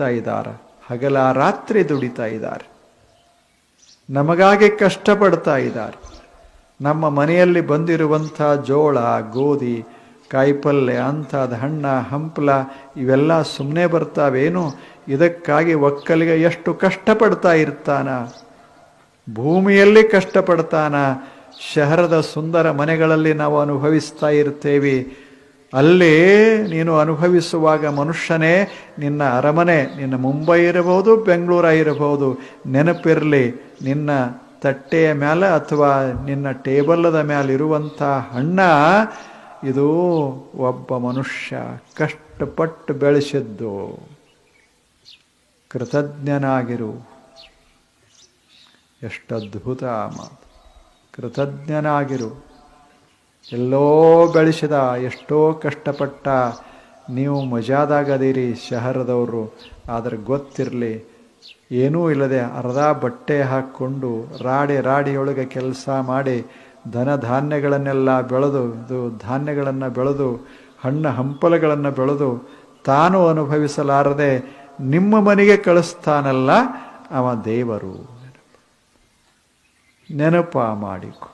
ದುಡಿತಾ ಇದ್ದಾರೆ, ಹಗಲ ರಾತ್ರಿ ದುಡಿತಾ ಇದ್ದಾರೆ, ನಮಗಾಗಿ ಕಷ್ಟಪಡ್ತಾ ಇದ್ದಾರೆ. ನಮ್ಮ ಮನೆಯಲ್ಲಿ ಬಂದಿರುವಂಥ ಜೋಳ, ಗೋಧಿ, ಕಾಯಿಪಲ್ಯ, ಅಂಥದ್ದು ಹಣ್ಣ ಹಂಪಲ ಇವೆಲ್ಲ ಸುಮ್ಮನೆ ಬರ್ತಾವೇನು? ಇದಕ್ಕಾಗಿ ಒಕ್ಕಲಿಗ ಎಷ್ಟು ಕಷ್ಟಪಡ್ತಾ ಇರ್ತಾನ, ಭೂಮಿಯಲ್ಲಿ ಕಷ್ಟಪಡ್ತಾನ. ಶಹರದ ಸುಂದರ ಮನೆಗಳಲ್ಲಿ ನಾವು ಅನುಭವಿಸ್ತಾ ಇರ್ತೇವೆ. ಅಲ್ಲಿ ನೀನು ಅನುಭವಿಸುವಾಗ ಮನುಷ್ಯನೇ, ನಿನ್ನ ಅರಮನೆ, ನಿನ್ನ ಮುಂಬೈ ಇರಬಹುದು, ಬೆಂಗಳೂರಾಗಿರಬಹುದು, ನೆನಪಿರಲಿ, ನಿನ್ನ ತಟ್ಟೆಯ ಮೇಲೆ ಅಥವಾ ನಿನ್ನ ಟೇಬಲ್ಲದ ಮೇಲೆ ಇರುವಂಥ ಹಣ್ಣ ಇದು ಒಬ್ಬ ಮನುಷ್ಯ ಕಷ್ಟಪಟ್ಟು ಬೆಳೆಸಿದ್ದು. ಕೃತಜ್ಞನಾಗಿರು. ಎಷ್ಟು ಅದ್ಭುತ ಮಾತು. ಕೃತಜ್ಞನಾಗಿರು. ಎಲ್ಲೋ ಬೆಳೆಸಿದ, ಎಷ್ಟೋ ಕಷ್ಟಪಟ್ಟ. ನೀವು ಮಜಾದಾಗದಿರಿ ಶಹರದವರು, ಆದರೆ ಗೊತ್ತಿರಲಿ, ಏನೂ ಇಲ್ಲದೆ ಅರ್ಧ ಬಟ್ಟೆ ಹಾಕ್ಕೊಂಡು ರಾಡಿಯೊಳಗೆ ಕೆಲಸ ಮಾಡಿ ಧಾನ್ಯಗಳನ್ನೆಲ್ಲ ಬೆಳೆದು, ಧಾನ್ಯಗಳನ್ನು ಬೆಳೆದು, ಹಣ್ಣು ಹಂಪಲುಗಳನ್ನು ಬೆಳೆದು ತಾನು ಅನುಭವಿಸಲಾರದೆ ನಿಮ್ಮ ಮನೆಗೆ ಕಳಿಸ್ತಾನಲ್ಲ, ಅವ ದೇವರು. ನೆನಪ ಮಾಡಿಕೊ.